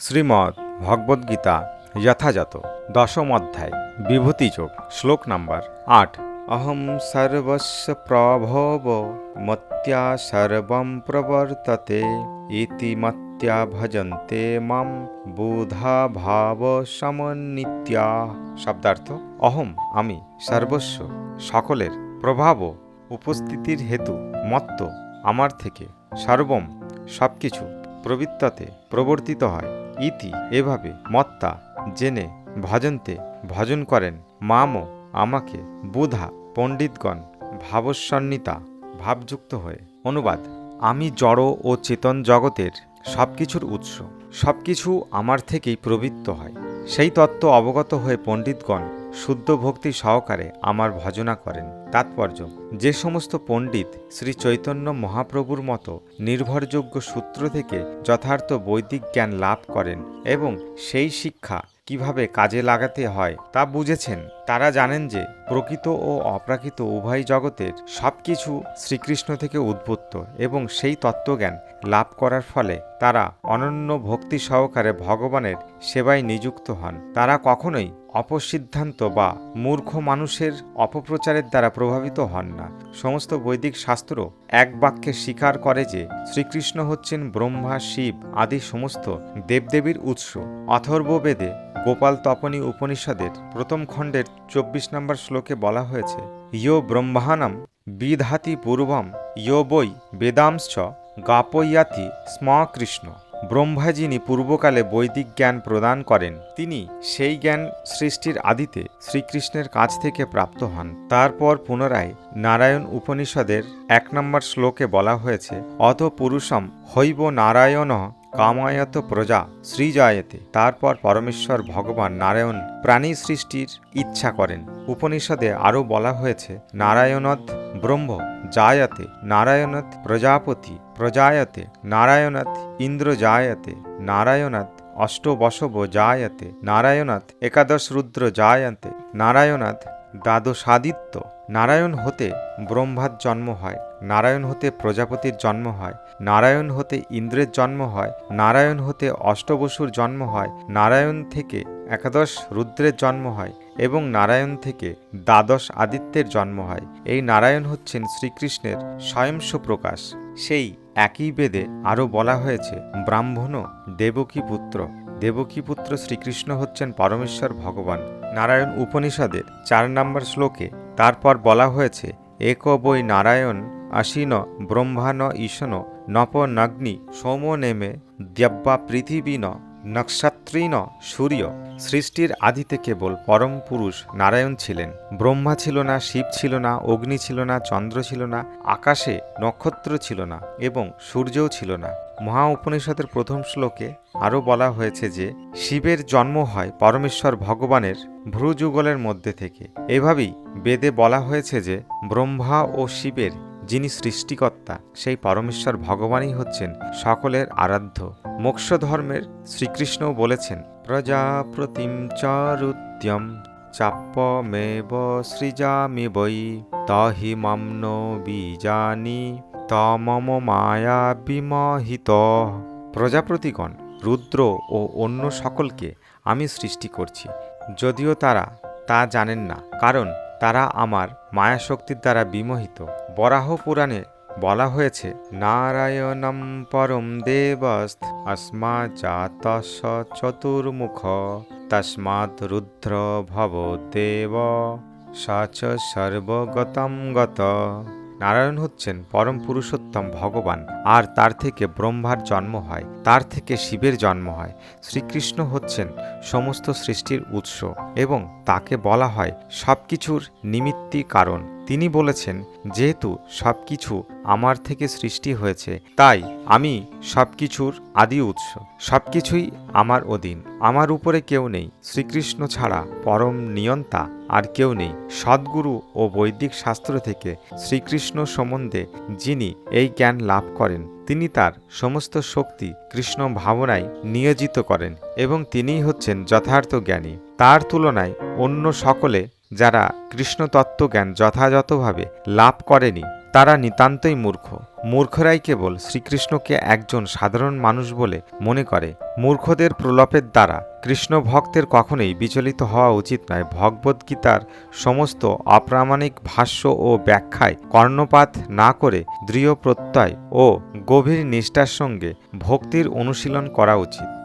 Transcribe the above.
শ্রীমদ্ ভগবদ্গীতা যথাযথ দশম অধ্যায় বিভূতিযোগ শ্লোক নাম্বার ৮। অহং সর্বস্য প্রভব মত্যা সর্বং প্রবর্ততে ইতি মত্যা ভজন্তে মাম বুধা ভাব সমন্বিত্যা। শব্দার্থ: অহম আমি, সর্বস্ব সকলের, প্রভাব উপস্থিতির হেতু, মত্ত আমার থেকে, সর্বম সবকিছু, প্রবৃত্ততে প্রবর্তিত হয়, ইতি এভাবে, মত্তা জেনে, ভজন্তে ভজন করেন, মামও আমাকে, বুধা পণ্ডিতগণ, ভাবসন্নিতা ভাবযুক্ত হয়ে। অনুবাদ: আমি জড় ও চেতন জগতের সবকিছুর উৎস, সবকিছু আমার থেকেই প্রবৃত্ত হয়। সেই তত্ত্ব অবগত হয়ে পণ্ডিতগণ শুদ্ধ ভক্তি সহকারে আমার ভজনা করেন। তাৎপর্য: যে সমস্ত পণ্ডিত শ্রী চৈতন্য মহাপ্রভুর মতো নির্ভরযোগ্য সূত্র থেকে যথার্থ বৈদিক জ্ঞান লাভ করেন এবং সেই শিক্ষা কিভাবে কাজে লাগাতে হয় তা বুঝেছেন, তারা জানেন যে প্রকৃত ও অপ্রাকৃত উভয় জগতের সবকিছু শ্রীকৃষ্ণ থেকে উদ্ভূত এবং সেই তত্ত্বজ্ঞান লাভ করার ফলে তারা অনন্য ভক্তি সহকারে ভগবানের সেবায় নিযুক্ত হন। তারা কখনোই অপসিদ্ধান্ত বা মূর্খ মানুষের অপপ্রচারের দ্বারা প্রভাবিত হন না। সমস্ত বৈদিক শাস্ত্র এক বাক্যে স্বীকার করে যে শ্রীকৃষ্ণ হচ্ছেন ব্রহ্মা, শিব আদি সমস্ত দেবদেবীর উৎস। অথর্ববেদে গোপাল তপনী উপনিষদের প্রথম খণ্ডের ২৪ নম্বর শ্লোকে বলা হয়েছে, ইয়ো ব্রহ্মাণম বিধাতি পূর্বম ইয়ো বৈ বেদাংশ্চ গাপয়াতি স্ম কৃষ্ণ। ব্রহ্মা যিনি পূর্বকালে বৈদিক জ্ঞান প্রদান করেন, তিনি সেই জ্ঞান সৃষ্টির আদিতে শ্রীকৃষ্ণের কাছ থেকে প্রাপ্ত হন। তারপর পুনরায় নারায়ণ উপনিষদের ১ নম্বর শ্লোকে বলা হয়েছে, অত পুরুষম হৈব নারায়ণ কামায়ত প্রজা সৃজায়তে। তারপর পরমেশ্বর ভগবান নারায়ণ প্রাণী সৃষ্টির ইচ্ছা করেন। উপনিষদে আরও বলা হয়েছে, নারায়ণত ব্রহ্ম জায়তে, নারায়ণত প্রজাপতি প্রজায়তে, নারায়ণত ইন্দ্র জায়তে, নারায়ণত অষ্টবসব জায়তে, নারায়ণত একাদশ রুদ্র জায়তে, নারায়ণত দ্বাদশাদিত্য। নারায়ণ হতে ব্রহ্মার জন্ম হয়, নারায়ণ হতে প্রজাপতির জন্ম হয়, নারায়ণ হতে ইন্দ্রের জন্ম হয়, নারায়ণ হতে অষ্টবসুর জন্ম হয়, নারায়ণ থেকে একাদশ রুদ্রের জন্ম হয় এবং নারায়ণ থেকে দ্বাদশ আদিত্যের জন্ম হয়। এই নারায়ণ হচ্ছেন শ্রীকৃষ্ণের স্বয়ংস্ব প্রকাশ। সেই একই বেদে আরও বলা হয়েছে, ব্রাহ্মণ দেবকী পুত্র। দেবকী পুত্র শ্রীকৃষ্ণ হচ্ছেন পরমেশ্বর ভগবান। নারায়ণ উপনিষদের ৪ নম্বর শ্লোকে তারপর বলা হয়েছে, এক বৈ নারায়ণ আসীন ব্রহ্মাণ ঈশন নপ নগ্নি সোম নেমে দ্যব্বা পৃথিবীন নক্ষত্রীন সূর্য। সৃষ্টির আদিতে কেবল পরম পুরুষ নারায়ণ ছিলেন। ব্রহ্মা ছিল না, শিব ছিল না, অগ্নি ছিল না, চন্দ্র ছিল না, আকাশে নক্ষত্র ছিল না এবং সূর্যও ছিল না। মহা উপনিষদের প্রথম শ্লোকে আরও বলা হয়েছে যে শিবের জন্ম হয় পরমেশ্বর ভগবানের ভ্রুযুগলের মধ্যে থেকে। এভাবেই বেদে বলা হয়েছে যে ব্রহ্মা ও শিবের যিনি সৃষ্টিকর্তা, সেই পরমেশ্বর ভগবানই হচ্ছেন সকলের আরাধ্য। মোক্ষ ধর্মের শ্রীকৃষ্ণও বলেছেন, প্রজাপতিম চারুত্যম চাপ্যমেব সৃজামি বৈ তাহি মাম্ন বীজানি তমম মায়া বিমোহিত। প্রজাপতিগণ, রুদ্র ও অন্য সকলকে আমি সৃষ্টি করছি, যদিও তারা তা জানেন না, কারণ তারা আমার মায়াশক্তির দ্বারা বিমোহিত। বরাহ পুরাণে বলা হয়েছে, নারায়ণম পরম দেবস্ত अस्मा জাতস্য চতুর্মুখ তস্মাৎ রুদ্র ভবদেব সাচ সর্বগতম গত। নারায়ণ হচ্ছেন পরম পুরুষোত্তম ভগবান, আর তার থেকে ব্রহ্মার জন্ম হয়, তার থেকে শিবের জন্ম হয়। শ্রীকৃষ্ণ হচ্ছেন সমস্ত সৃষ্টির উৎস এবং তাকে বলা হয় সবকিছুর নিমিত্তি কারণ। তিনি বলেছেন, যেহেতু সবকিছু আমার থেকে সৃষ্টি হয়েছে, তাই আমি সবকিছুর আদি উৎস, সবকিছুই আমার অধীন, আমার উপরে কেউ নেই। শ্রীকৃষ্ণ ছাড়া পরম নিয়ন্তা আর কেউ নেই। সদ্গুরু ও বৈদিক শাস্ত্র থেকে শ্রীকৃষ্ণ সম্বন্ধে যিনি এই জ্ঞান লাভ করেন, তিনি তার সমস্ত শক্তি কৃষ্ণ ভাবনায় নিয়োজিত করেন এবং তিনিই হচ্ছেন যথার্থ জ্ঞানী। তার তুলনায় অন্য সকলে যারা কৃষ্ণ তত্ত্বজ্ঞান যথাযথভাবে লাভ করেনি, তারা নিতান্তই মূর্খ। মূর্খরাই কেবল শ্রীকৃষ্ণকে একজন সাধারণ মানুষ বলে মনে করে। মূর্খদের প্রলাপের দ্বারা কৃষ্ণ ভক্তের কখনোই বিচলিত হওয়া উচিত নয়। ভগবদ্গীতার সমস্ত অপ্রামাণিক ভাষ্য ও ব্যাখ্যায় কর্ণপাত না করে দৃঢ় প্রত্যয় ও গভীর নিষ্ঠার সঙ্গে ভক্তির অনুশীলন করা উচিত।